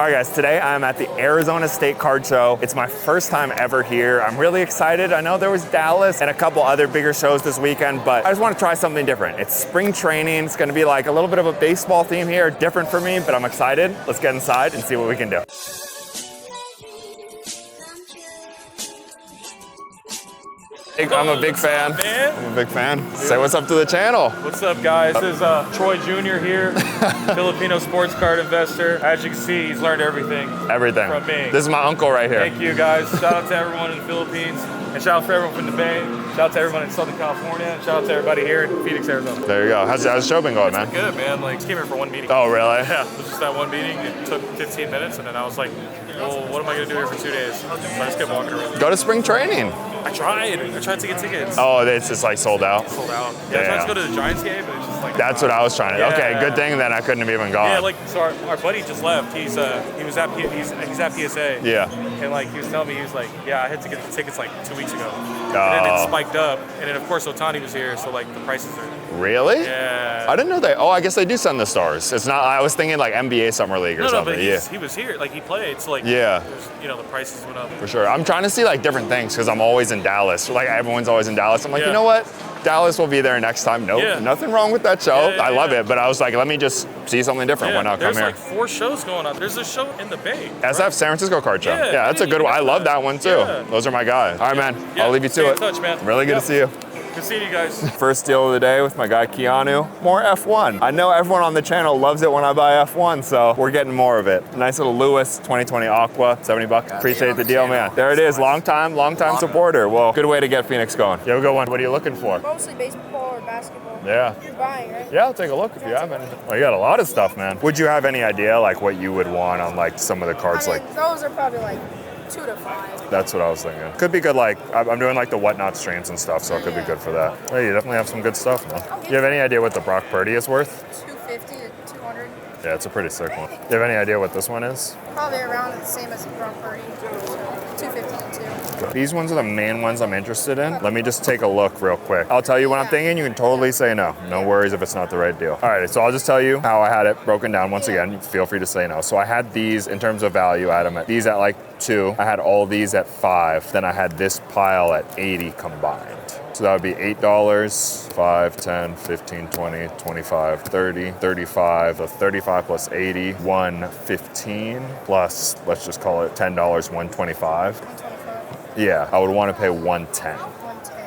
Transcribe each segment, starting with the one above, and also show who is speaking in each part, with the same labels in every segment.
Speaker 1: All right guys, today I'm at the Arizona State Card Show. It's my first time ever here. I'm really excited. I know there was Dallas and a couple other bigger shows this weekend, but I just want to try something different. It's spring training. It's going to be like a little bit of a baseball theme here, different for me, but I'm excited. Let's get inside and see what we can do. I'm a big fan. I'm a big fan. Dude. Say what's up to the channel.
Speaker 2: What's up, guys? This is Troy Jr. here, Filipino sports card investor. As you can see, he's learned everything.
Speaker 1: Everything.
Speaker 2: From me.
Speaker 1: This is my uncle right here.
Speaker 2: Thank you, guys. Shout out to everyone in the Philippines. And shout out for everyone from the Bay. Shout out to everyone in Southern California. And shout out to everybody here in Phoenix, Arizona.
Speaker 1: There you go. How's the show been going, man?
Speaker 2: It's been good, man. Like, just came here for one meeting.
Speaker 1: Oh, really?
Speaker 2: Yeah, it was just that one meeting. It took 15 minutes, and then I was like, well, what am I going to do here for 2 days? So I just kept walking around.
Speaker 1: Go to spring training.
Speaker 2: I tried to get tickets.
Speaker 1: Oh, it's just like sold out?
Speaker 2: Sold out. Yeah, I tried to go to the Giants game, but it's just like...
Speaker 1: That's what I was trying to do.
Speaker 2: Yeah.
Speaker 1: Okay, good thing that I couldn't have even gone.
Speaker 2: Yeah, like, so our buddy just left. He's at PSA.
Speaker 1: Yeah.
Speaker 2: And like, he was telling me, he was like, yeah, I had to get the tickets like 2 weeks ago. And then it spiked up. And then of course, Ohtani was here, so like the prices are...
Speaker 1: Really?
Speaker 2: Yeah.
Speaker 1: I didn't know they, I guess they do send the stars. It's not, I was thinking like NBA Summer League or something.
Speaker 2: No, but he was here, like he played, so like,
Speaker 1: yeah.
Speaker 2: The prices went up.
Speaker 1: For sure. I'm trying to see like different things because I'm always in Dallas. Like everyone's always in Dallas. I'm like, you know what? Dallas will be there next time. Nope, nothing wrong with that show. I love it, but I was like, let me just see something different. Why not come here?
Speaker 2: There's like 4 shows going on. There's a show in the Bay.
Speaker 1: SF, San Francisco Card Show. Yeah, that's a good one. I love that one too. Yeah. Those are my guys. All right, man. I'll leave you to it.
Speaker 2: Stay in touch, man.
Speaker 1: Really good to see you.
Speaker 2: Good seeing you guys.
Speaker 1: First deal of the day with my guy Keanu. More F1. I know everyone on the channel loves it when I buy F1, so we're getting more of it. Nice little Lewis 2020 Aqua, 70 bucks. Appreciate the deal, man. There it is, long time supporter. Well, good way to get Phoenix going. You have a good one. What are you looking for?
Speaker 3: Mostly baseball or basketball.
Speaker 1: Yeah.
Speaker 3: You're buying, right?
Speaker 1: Yeah, I'll take a look if you haven't. Oh, you got a lot of stuff, man. Would you have any idea like what you would want on like some of the cards?
Speaker 3: I mean, those are probably like 2 to 5.
Speaker 1: That's what I was thinking. Could be good, like, I'm doing like the whatnot streams and stuff, so it could be good for that. Hey, you definitely have some good stuff, man. You have any idea what the Brock Purdy is worth?
Speaker 3: 250 to 200.
Speaker 1: Yeah, it's a pretty sick one. You have any idea what this one is?
Speaker 3: Probably around the same as Brock Purdy. 250 and 2.
Speaker 1: These ones are the main ones I'm interested in. Let me just take a look real quick. I'll tell you what I'm thinking. You can totally say no. No worries if it's not the right deal. All right, so I'll just tell you how I had it broken down once again. Feel free to say no. So I had these in terms of value, Adam, these at like 2. I had all these at 5. Then I had this pile at 80 combined. So that would be $8, 5, 10, 15, 20, 25, 30, 35, so 35 plus 80, 115 plus, let's just call it $10, 125.
Speaker 3: 125.
Speaker 1: Yeah, I would want to pay 110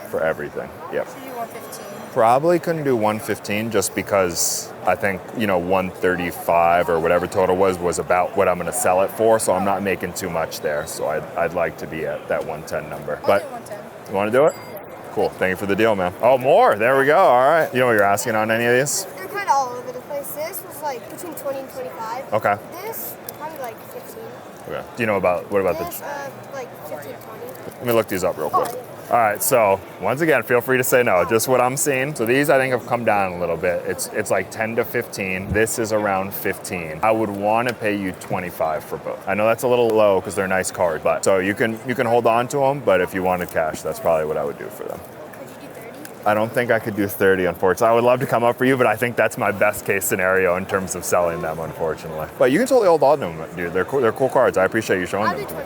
Speaker 1: for everything. Yep.
Speaker 3: So you 115.
Speaker 1: Probably couldn't do 115 just because I think, 135 or whatever total was about what I'm going to sell it for. So I'm not making too much there. So I'd like to be at that 110 number.
Speaker 3: But 110.
Speaker 1: You want to do it? Cool. Thank you for the deal, man. Oh, more. There we go. All right. You know what you're asking on any of these?
Speaker 4: They're kind of all over the place. This was like between 20 and 25.
Speaker 1: Okay.
Speaker 4: This, probably like 15.
Speaker 1: Okay. Do you know what about
Speaker 4: this, like 15, 20.
Speaker 1: Let me look these up real quick. All right, so once again, feel free to say no, just what I'm seeing. So these I think have come down a little bit. It's like 10 to 15. This is around 15. I would want to pay you 25 for both. I know that's a little low because they're nice cards, but so you can hold on to them, but if you wanted cash, that's probably what I would do for them.
Speaker 4: Could you do 30?
Speaker 1: I don't think I could do 30, unfortunately. I would love to come up for you, but I think that's my best case scenario in terms of selling them, unfortunately. But you can totally hold on to them, dude. They're cool cards. I appreciate you showing them to me.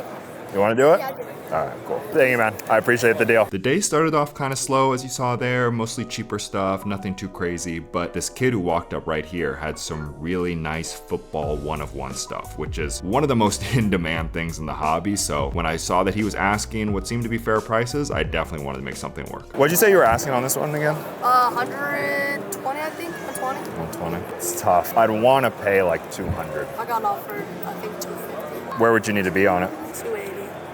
Speaker 1: You want to do it?
Speaker 4: Yeah, I'll do it.
Speaker 1: All right, cool. Thank you, man. I appreciate the deal.
Speaker 5: The day started off kind of slow, as you saw there, mostly cheaper stuff, nothing too crazy, but this kid who walked up right here had some really nice football one-of-one stuff, which is one of the most in-demand things in the hobby. So when I saw that he was asking what seemed to be fair prices, I definitely wanted to make something work.
Speaker 1: What'd you say you were asking on this one again?
Speaker 3: 120, I think. 120.
Speaker 1: 120. It's tough. I'd want to pay like 200.
Speaker 3: I got offered, I think, 250.
Speaker 1: Where would you need to be on it?
Speaker 3: 280.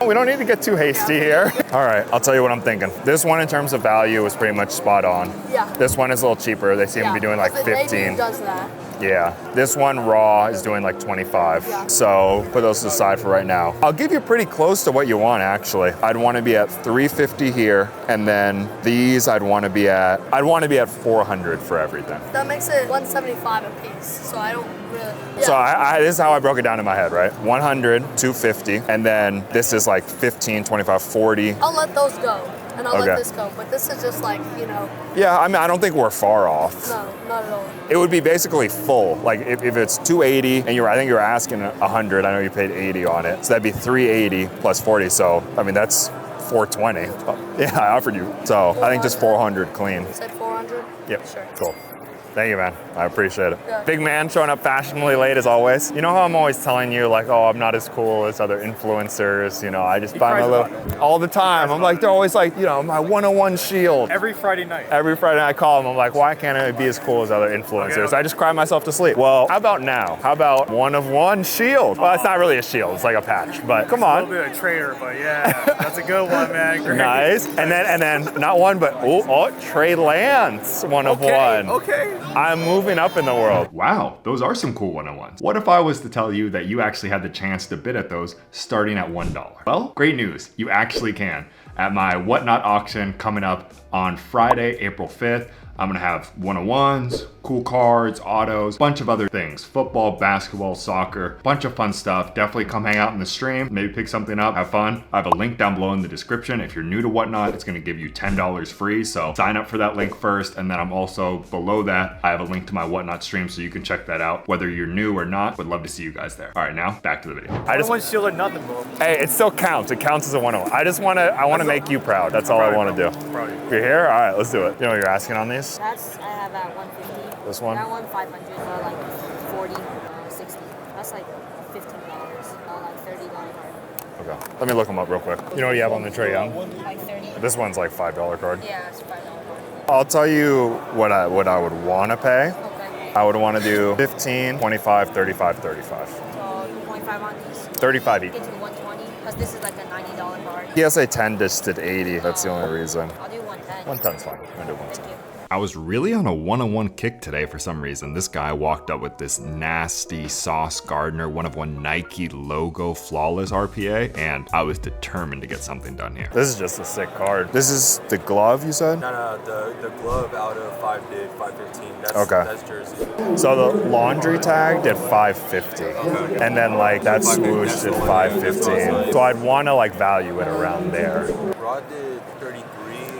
Speaker 1: We don't need to get too hasty here. All right, I'll tell you what I'm thinking. This one in terms of value is pretty much spot on.
Speaker 3: Yeah.
Speaker 1: This one is a little cheaper. They seem to be doing like 15.
Speaker 3: Does that.
Speaker 1: Yeah. This one raw is doing like 25.
Speaker 3: Yeah.
Speaker 1: So put those aside for right now. I'll give you pretty close to what you want actually. I'd want to be at 350 here, and then these I'd want to be at 400 for everything.
Speaker 3: That makes it 175 a piece. So I don't really,
Speaker 1: So this is how I broke it down in my head, right? 100, 250, and then this is like 15, 25, 40.
Speaker 3: I'll let those go, and I'll
Speaker 1: Okay.
Speaker 3: let this go. But this is just like, you know,
Speaker 1: Yeah, I mean, I don't think we're far off.
Speaker 3: no, not at all.
Speaker 1: It would be basically full. Like if it's 280 and I think you were asking 100, I know you paid 80 on it. So that'd be 380 plus 40. So, I mean, that's 420. Yeah, I offered you. So I think just 400 clean.
Speaker 3: You said 400?
Speaker 1: Yep.
Speaker 3: Sure.
Speaker 1: Cool. Thank you, man. I appreciate it.
Speaker 3: Yeah.
Speaker 1: Big man showing up fashionably late as always. You know how I'm always telling you, like, oh, I'm not as cool as other influencers. You know, I just buy my little all the time. I'm like, they're always like, you know, my 101 shield.
Speaker 2: Every Friday night.
Speaker 1: Every Friday I call them, I'm like, why can't I be as cool as other influencers?
Speaker 2: Okay.
Speaker 1: I just cry myself to sleep. Well, how about now? How about 1 of 1 shield? Well, it's not really a shield, it's like a patch, but come
Speaker 2: A
Speaker 1: on.
Speaker 2: little bit of trader, but yeah, that's a good one, man. Great.
Speaker 1: Nice. And then not one, but Trey Lance, 1 of 1.
Speaker 2: Okay.
Speaker 1: I'm moving up in the world.
Speaker 5: Wow, those are some cool 101s. What if I was to tell you that you actually had the chance to bid at those starting at $1? Well, great news, you actually can. At my Whatnot auction coming up on Friday, April 5th, I'm gonna have 101s, cool cards, autos, bunch of other things. Football, basketball, soccer, bunch of fun stuff. Definitely come hang out in the stream, maybe pick something up, have fun. I have a link down below in the description. If you're new to Whatnot, it's gonna give you $10 free, so sign up for that link first, and then I'm also below that, I have a link to my Whatnot stream, so you can check that out. Whether you're new or not, would love to see you guys there. All right, now back to the video.
Speaker 1: I just
Speaker 2: One shield or nothing, bro.
Speaker 1: Hey, it still counts. It counts as a 101. I wanna make you proud. That's all I wanna do.
Speaker 2: Proud.
Speaker 1: You're here? All right, let's do it. You know what you're asking on these?
Speaker 6: That's, I have at 150.
Speaker 1: This one?
Speaker 6: That one 500, like 40, 60. That's like $15, like $30 card.
Speaker 1: Okay. Let me look them up real quick. You know what you have on the Trey Young?
Speaker 6: Like 30.
Speaker 1: This one's like $5 card.
Speaker 6: Yeah, it's $5 card.
Speaker 1: I'll tell you what I would want to pay.
Speaker 6: Okay.
Speaker 1: I would want to do 15, 25, 35, 35.
Speaker 6: So 25 on these.
Speaker 1: 35 each.
Speaker 6: Get to 120 because this is like a $90 card.
Speaker 1: PSA 10 just did 80. That's the only reason.
Speaker 6: I'll do 110.
Speaker 1: 110's fine. I'm gonna do 110.
Speaker 6: Thank you.
Speaker 5: I was really on a 101 kick today for some reason. This guy walked up with this nasty Sauce Gardner 101 Nike logo flawless RPA, and I was determined to get something done here.
Speaker 1: This is just a sick card. This is the glove, you said?
Speaker 7: No, the glove out of 5 did 515. That's,
Speaker 1: Okay.
Speaker 7: That's jersey.
Speaker 1: So the laundry tag did 550, and then like that swoosh did 515. So I'd want to like value it around there.
Speaker 7: Rod did 33.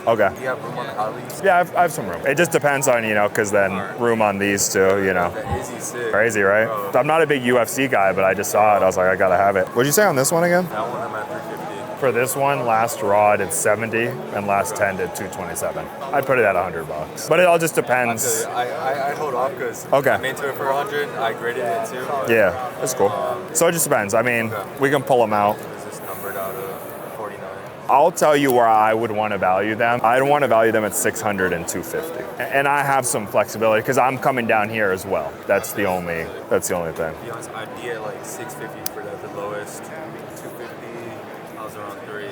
Speaker 1: Okay.
Speaker 7: Do you have room on the Hollies?
Speaker 1: Yeah, I have some room. It just depends on, you know, because then room on these too, you know.
Speaker 7: The Izzy's sick.
Speaker 1: Crazy, right?
Speaker 7: Bro.
Speaker 1: I'm not a big UFC guy, but I just saw it. I was like, I gotta have it. What'd you say on this one again?
Speaker 7: That one I'm at 350.
Speaker 1: For this one, last raw did 70 and last 10 did 227. I'd put it at $100. But it all just depends.
Speaker 7: I hold off because
Speaker 1: Okay.
Speaker 7: I'm into it for 100. I graded it too.
Speaker 1: Yeah, that's cool. So it just depends. I mean, we can pull them out.
Speaker 7: Is this numbered out of 49?
Speaker 1: I'll tell you where I would want to value them. I'd want to value them at 600 and 250. And I have some flexibility because I'm coming down here as well. That's the only thing.
Speaker 7: To be honest, I'd be at like 650 for the lowest. 250, I was around 3.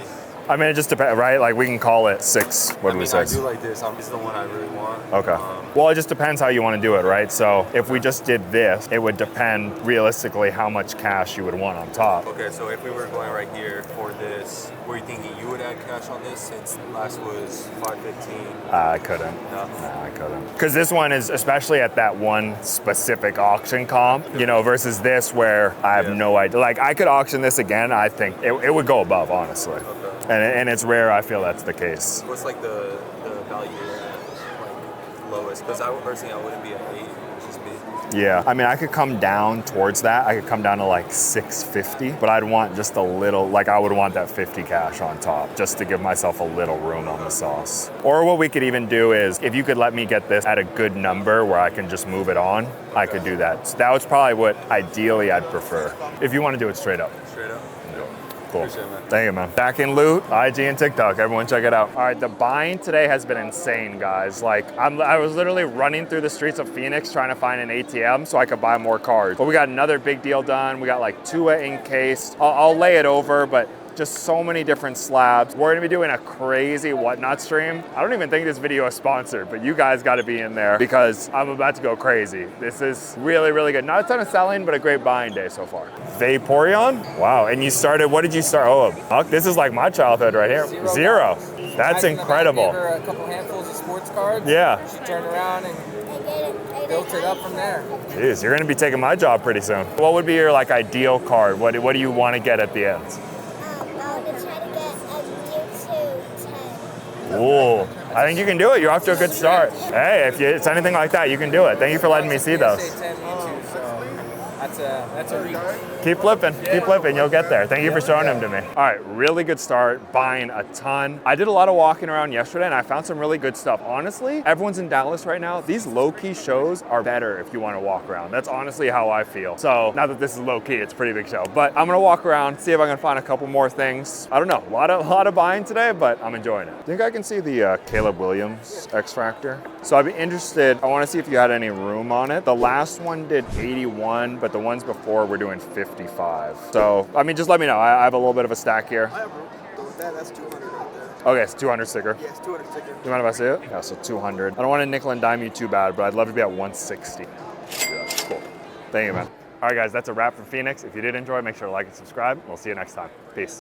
Speaker 1: I mean, it just depends, right? Like we can call it 6. What do we say?
Speaker 7: I do like this. This is the one I really want.
Speaker 1: Okay. Well, it just depends how you want to do it, right? So if we just did this, it would depend realistically how much cash you would want on top.
Speaker 7: Okay, so if we were going right here for this, were you thinking you would add cash on this since last was 515?
Speaker 1: I couldn't.
Speaker 7: No.
Speaker 1: No, I couldn't. Because this one is, especially at that one specific auction comp, you know, versus this where I have no idea. Like, I could auction this again, I think it would go above, honestly.
Speaker 7: Okay.
Speaker 1: And it's rare I feel that's the case.
Speaker 7: What's like the value at like lowest? Because I would personally, I wouldn't be at 8. It's just me.
Speaker 1: Yeah, I mean, I could come down towards that. I could come down to like 650, but I'd want just a little, like I would want that 50 cash on top just to give myself a little room on the sauce. Or what we could even do is, if you could let me get this at a good number where I can just move it on, I could do that. So that was probably what ideally I'd prefer. If you want to do it straight up.
Speaker 7: Straight up.
Speaker 1: Cool.
Speaker 7: Appreciate it, man.
Speaker 1: Thank you, man. Back in loot, IG and TikTok. Everyone check it out. All right, the buying today has been insane, guys. Like, I was literally running through the streets of Phoenix trying to find an ATM so I could buy more cards. But we got another big deal done. We got like Tua encased. I'll lay it over, but just so many different slabs. We're gonna be doing a crazy Whatnot stream. I don't even think this video is sponsored, but you guys gotta be in there because I'm about to go crazy. This is really, really good. Not a ton of selling, but a great buying day so far. Vaporeon? Wow, and you started, what did you start? Oh, Huck, this is like my childhood right here. Zero. That's incredible.
Speaker 8: Gave her a couple handfuls of sports cards.
Speaker 1: Yeah.
Speaker 8: She turned around and
Speaker 4: I
Speaker 8: built it up from there.
Speaker 1: Jeez, you're gonna be taking my job pretty soon. What would be your like ideal card? What do you want to get at the end?
Speaker 4: I want to try to get a Mewtwo 10.
Speaker 1: Ooh, I think you can do it. You're off to a good start. Hey, if it's anything like that, you can do it. Thank you for letting me see those.
Speaker 8: Say 10 Mewtwo, so that's a reach.
Speaker 1: Keep flipping, you'll get there. Thank you for showing them to me. All right, really good start, buying a ton. I did a lot of walking around yesterday and I found some really good stuff. Honestly, everyone's in Dallas right now. These low-key shows are better if you want to walk around. That's honestly how I feel. So now that this is low-key, it's a pretty big show. But I'm gonna walk around, see if I can find a couple more things. I don't know, a lot of buying today, but I'm enjoying it. I think I can see the Caleb Williams X-Factor. So I'd be interested, I wanna see if you had any room on it. The last one did 81, but the ones before were doing 55. So, I mean, just let me know. I have a little bit of a stack here.
Speaker 9: I have room. So with that's 200 right there.
Speaker 1: Okay, it's 200 sticker.
Speaker 9: Yes, 200 sticker.
Speaker 1: You mind if I see it? Yeah, so 200. I don't want to nickel and dime you too bad, but I'd love to be at 160. Yeah, cool. Thank you, man. All right, guys, that's a wrap from Phoenix. If you did enjoy, make sure to like and subscribe. We'll see you next time. Peace.